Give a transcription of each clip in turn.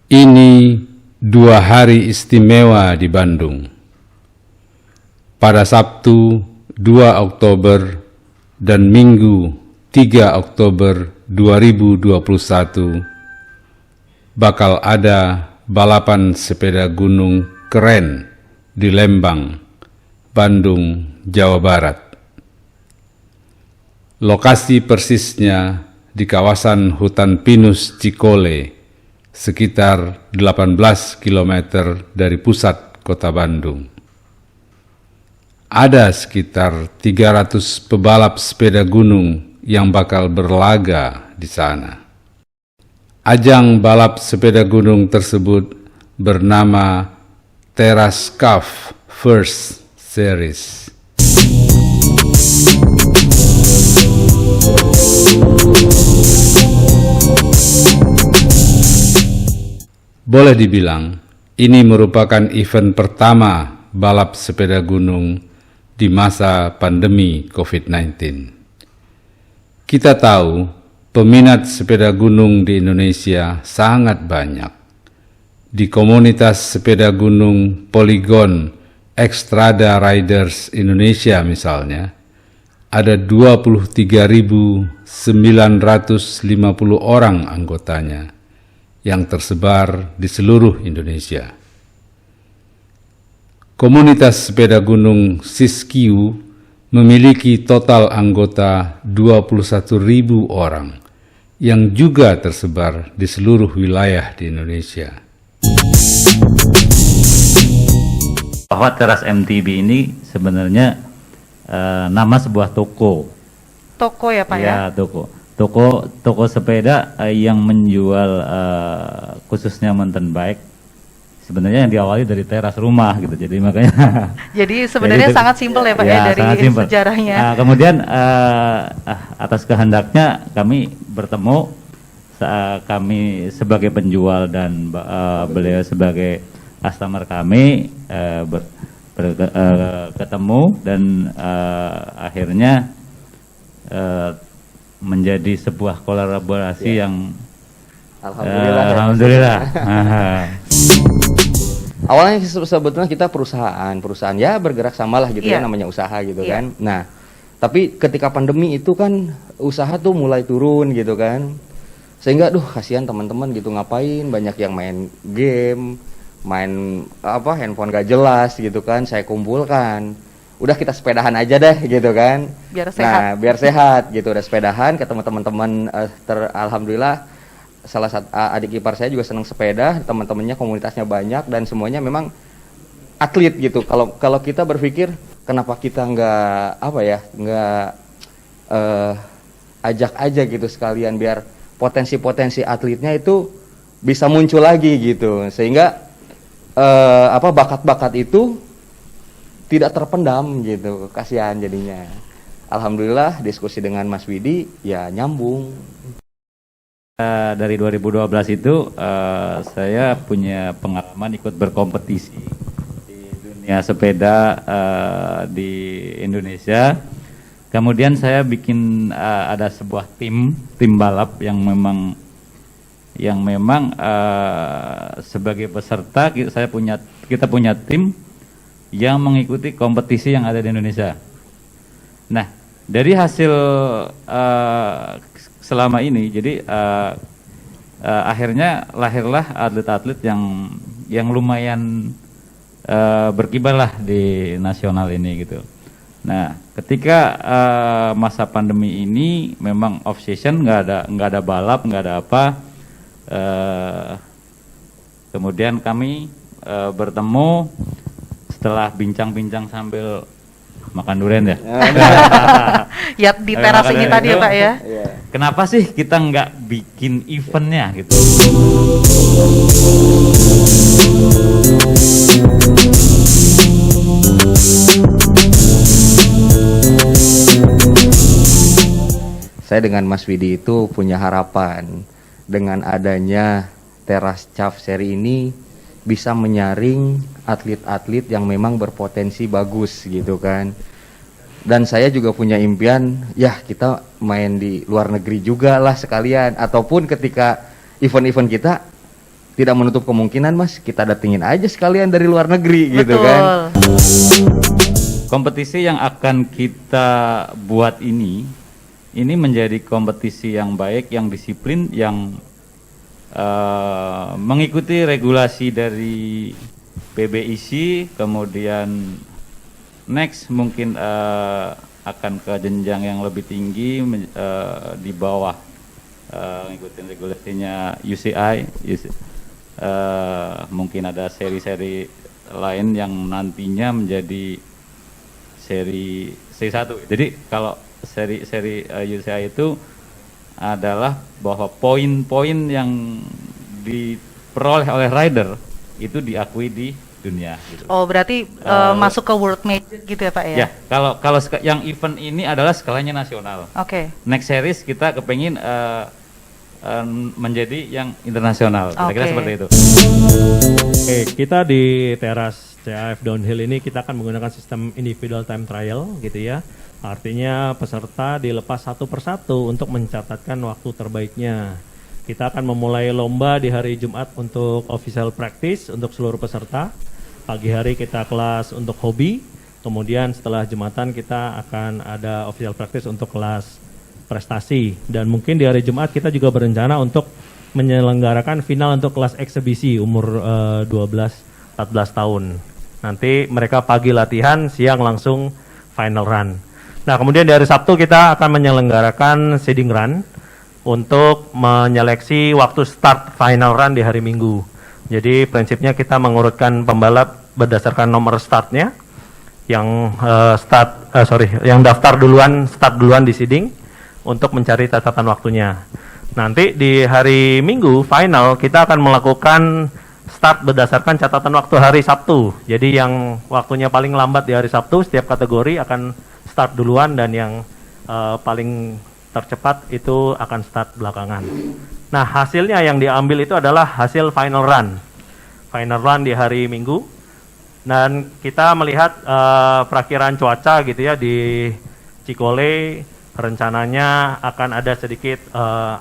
Ini 2 hari istimewa di Bandung. Pada Sabtu 2 Oktober dan Minggu 3 Oktober 2021 bakal ada balapan sepeda gunung keren di Lembang, Bandung, Jawa Barat. Lokasi persisnya di kawasan hutan pinus Cikole, sekitar 18 km dari pusat kota Bandung. Ada sekitar 300 pebalap sepeda gunung yang bakal berlaga di sana. Ajang balap sepeda gunung tersebut bernama Terascaf First Series. Boleh dibilang, ini merupakan event pertama balap sepeda gunung di masa pandemi COVID-19. Kita tahu, peminat sepeda gunung di Indonesia sangat banyak. Di komunitas sepeda gunung Polygon Xstrada Riders Indonesia misalnya, ada 23.950 orang anggotanya yang tersebar di seluruh Indonesia. Komunitas sepeda gunung Siskiu memiliki total anggota 21.000 orang yang juga tersebar di seluruh wilayah di Indonesia. Bahwa Teras MTB ini sebenarnya nama sebuah toko. Toko ya Pak ya? Ya, toko. Toko sepeda yang menjual khususnya mountain bike. Sebenarnya yang diawali dari teras rumah gitu. Jadi makanya Jadi sebenarnya sangat simpel ya Pak ya dari sejarahnya. Kemudian atas kehendaknya kami bertemu, kami sebagai penjual dan beliau sebagai customer kami ketemu dan akhirnya menjadi sebuah kolaborasi yang Alhamdulillah. Awalnya sebetulnya kita perusahaan ya bergerak samalah gitu ya, namanya usaha gitu kan. Nah, tapi ketika pandemi itu kan usaha tuh mulai turun gitu kan. Sehingga kasihan teman-teman gitu, ngapain banyak yang main game, main handphone gak jelas gitu kan. Saya kumpulkan, udah kita sepedahan aja deh gitu kan. Biar sehat. Nah, biar sehat gitu, udah sepedahan ketemu teman-teman. Alhamdulillah salah satu adik ipar saya juga senang sepeda, teman-temannya komunitasnya banyak dan semuanya memang atlet gitu. Kalau kita berpikir kenapa kita nggak ajak aja gitu sekalian biar potensi-potensi atletnya itu bisa muncul lagi gitu, sehingga bakat-bakat itu tidak terpendam gitu, kasihan jadinya. Alhamdulillah diskusi dengan Mas Widi ya nyambung. Dari 2012 itu saya punya pengalaman ikut berkompetisi di dunia sepeda di Indonesia. Kemudian saya bikin ada sebuah tim balap yang memang sebagai peserta kita punya tim yang mengikuti kompetisi yang ada di Indonesia. Nah, dari hasil selama ini, jadi akhirnya lahirlah atlet-atlet yang lumayan berkibar lah di nasional ini gitu. Nah, ketika masa pandemi ini memang off season, nggak ada balap, nggak ada apa. Kemudian kami bertemu setelah bincang-bincang sambil makan durian ya. Ya di teras ini tadi ya Pak ya. Kenapa sih kita nggak bikin eventnya gitu? Saya dengan Mas Widi itu punya harapan dengan adanya Terascaf seri ini bisa menyaring atlet-atlet yang memang berpotensi bagus gitu kan. Dan saya juga punya impian, ya kita main di luar negeri juga lah sekalian. Ataupun ketika event-event kita tidak menutup kemungkinan Mas, kita datengin aja sekalian dari luar negeri gitu Betul. kan. Kompetisi yang akan kita buat ini menjadi kompetisi yang baik, yang disiplin, yang mengikuti regulasi dari PBIC, kemudian next mungkin akan ke jenjang yang lebih tinggi di bawah ngikutin regulasinya UCI. Mungkin ada seri-seri lain yang nantinya menjadi seri C1. Jadi kalau seri UCI itu adalah bahwa poin-poin yang diperoleh oleh rider itu diakui di dunia gitu. Oh, berarti masuk ke World Major gitu ya Pak ya? Ya, kalau yang event ini adalah skalanya nasional. Oke. Next series kita kepengin menjadi yang internasional. Kira-kira seperti itu. Oke, kita di teras CAF Downhill ini kita akan menggunakan sistem individual time trial gitu ya. Artinya peserta dilepas satu persatu untuk mencatatkan waktu terbaiknya. Kita akan memulai lomba di hari Jumat untuk official practice untuk seluruh peserta. Pagi hari kita kelas untuk hobi. Kemudian setelah Jumatan kita akan ada official practice untuk kelas prestasi. Dan mungkin di hari Jumat kita juga berencana untuk menyelenggarakan final untuk kelas eksebisi umur 12-14 tahun. Nanti mereka pagi latihan, siang langsung final run. Nah, kemudian di hari Sabtu kita akan menyelenggarakan seeding run untuk menyeleksi waktu start final run di hari Minggu. Jadi prinsipnya kita mengurutkan pembalap berdasarkan nomor startnya, yang yang daftar duluan, start duluan di seeding untuk mencari catatan waktunya. Nanti di hari Minggu final kita akan melakukan start berdasarkan catatan waktu hari Sabtu. Jadi yang waktunya paling lambat di hari Sabtu setiap kategori akan start duluan, dan yang paling tercepat itu akan start belakangan. Nah, hasilnya yang diambil itu adalah hasil final run. Final run di hari Minggu. Dan kita melihat perakiraan cuaca gitu ya di Cikole, rencananya akan ada sedikit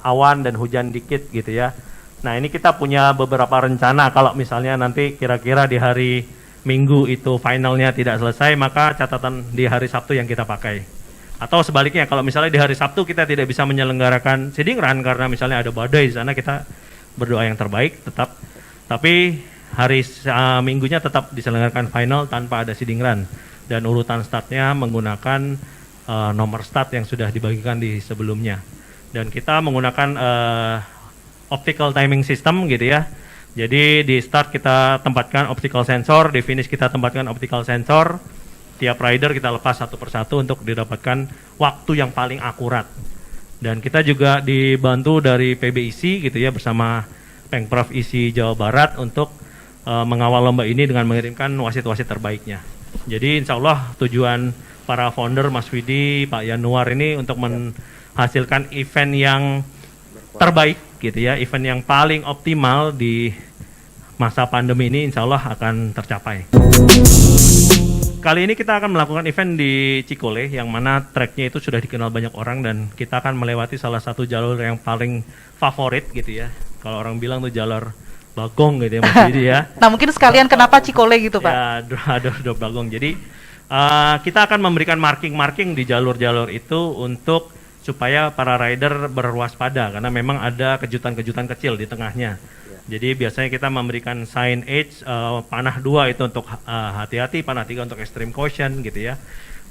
awan dan hujan dikit gitu ya. Nah, ini kita punya beberapa rencana kalau misalnya nanti kira-kira di hari Minggu itu finalnya tidak selesai, maka catatan di hari Sabtu yang kita pakai. Atau sebaliknya, kalau misalnya di hari Sabtu kita tidak bisa menyelenggarakan seeding run karena misalnya ada badai di sana, kita berdoa yang terbaik tetap. Tapi hari Minggunya tetap diselenggarakan final tanpa ada seeding run. Dan urutan startnya menggunakan nomor start yang sudah dibagikan di sebelumnya. Dan kita menggunakan optical timing system gitu ya. Jadi di start kita tempatkan optical sensor, di finish kita tempatkan optical sensor. Tiap rider kita lepas satu persatu untuk didapatkan waktu yang paling akurat. Dan kita juga dibantu dari PBIC gitu ya, bersama Pengprov ISI Jawa Barat untuk mengawal lomba ini dengan mengirimkan wasit-wasit terbaiknya. Jadi insya Allah tujuan para founder Mas Widi, Pak Yanuar ini untuk menghasilkan event yang terbaik gitu ya, event yang paling optimal di masa pandemi ini insya Allah akan tercapai. Kali ini kita akan melakukan event di Cikole yang mana treknya itu sudah dikenal banyak orang, dan kita akan melewati salah satu jalur yang paling favorit gitu ya. Kalau orang bilang tuh jalur Bagong gitu ya Mas Widi ya. Nah, mungkin sekalian kenapa Cikole gitu Pak? Ya, ada Bagong. Jadi kita akan memberikan marking-marking di jalur-jalur itu untuk supaya para rider berwaspada, karena memang ada kejutan-kejutan kecil di tengahnya. Jadi biasanya kita memberikan sign age, panah 2 itu untuk hati-hati, panah 3 untuk extreme caution gitu ya.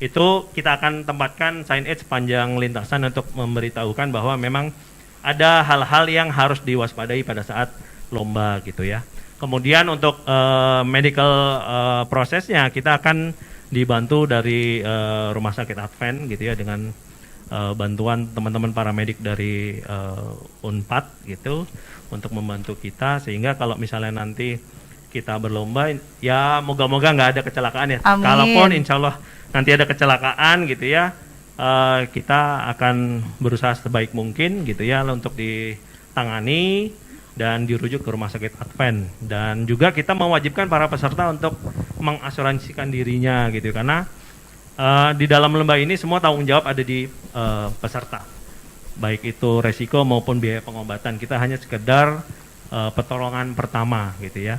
Itu kita akan tempatkan sign age sepanjang lintasan untuk memberitahukan bahwa memang ada hal-hal yang harus diwaspadai pada saat lomba gitu ya. Kemudian untuk medical prosesnya kita akan dibantu dari Rumah Sakit Advent gitu ya, dengan bantuan teman-teman paramedik dari Unpad gitu untuk membantu kita, sehingga kalau misalnya nanti kita berlomba ya moga-moga nggak ada kecelakaan ya. Amin. Kalaupun insya Allah nanti ada kecelakaan gitu ya, kita akan berusaha sebaik mungkin gitu ya untuk ditangani dan dirujuk ke Rumah Sakit Advent. Dan juga kita mewajibkan para peserta untuk mengasuransikan dirinya gitu, karena di dalam lomba ini semua tanggung jawab ada di peserta, baik itu resiko maupun biaya pengobatan. Kita hanya sekedar pertolongan pertama gitu ya.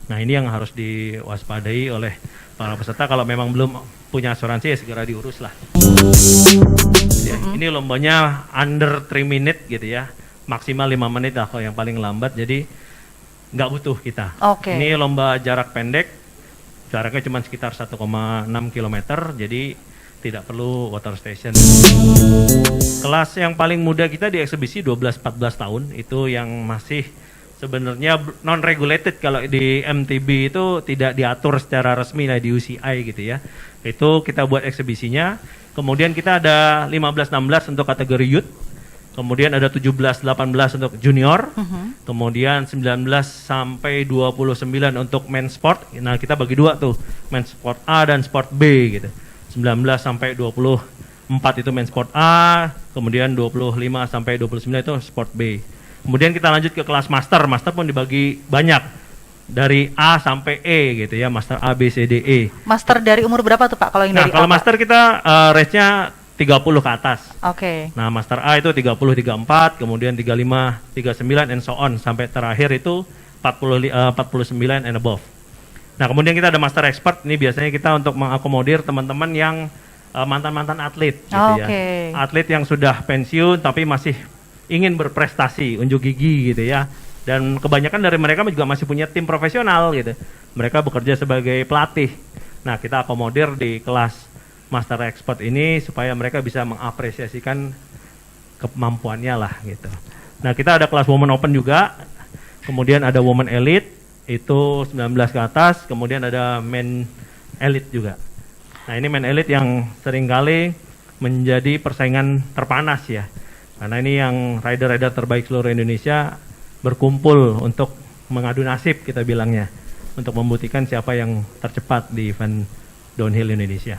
Nah ini yang harus diwaspadai oleh para peserta. Kalau memang belum punya asuransi ya segera diurus lah. Ya, ini lombanya under 3 menit gitu ya, maksimal 5 menit lah kalau yang paling lambat, jadi nggak butuh kita. Ini lomba jarak pendek, jaraknya cuma sekitar 1,6 km, jadi tidak perlu water station. Kelas yang paling muda kita di eksebisi 12-14 tahun, itu yang masih sebenarnya non-regulated. Kalau di MTB itu tidak diatur secara resmi lah di UCI gitu ya. Itu kita buat eksebisinya. Kemudian kita ada 15-16 untuk kategori youth. Kemudian ada 17-18 untuk junior. Kemudian 19 sampai 29 untuk main sport. Nah, kita bagi dua tuh, main sport A dan sport B gitu. 19 sampai 24 itu main sport A, kemudian 25 sampai 29 itu sport B. Kemudian kita lanjut ke kelas master. Master pun dibagi banyak, dari A sampai E gitu ya, master A, B, C, D, E. Master dari umur berapa tuh Pak kalau yang dari kalau A, master Pak? kita range-nya 30 ke atas. Nah, master A itu 30, 34, kemudian 35, 39 and so on sampai terakhir itu 49 and above. Nah, kemudian kita ada master expert. Ini biasanya kita untuk mengakomodir teman-teman yang mantan-mantan atlet gitu ya. Atlet yang sudah pensiun tapi masih ingin berprestasi, unjuk gigi gitu ya. Dan kebanyakan dari mereka juga masih punya tim profesional gitu. Mereka bekerja sebagai pelatih. Nah, kita akomodir di kelas Master Expert ini supaya mereka bisa mengapresiasikan kemampuannya lah gitu. Nah, kita ada kelas Women Open juga. Kemudian ada Women Elite, itu 19 ke atas. Kemudian ada Men Elite juga. Nah, ini Men Elite yang seringkali menjadi persaingan terpanas ya. Karena ini yang rider-rider terbaik seluruh Indonesia berkumpul untuk mengadu nasib kita bilangnya, untuk membuktikan siapa yang tercepat di event downhill Indonesia.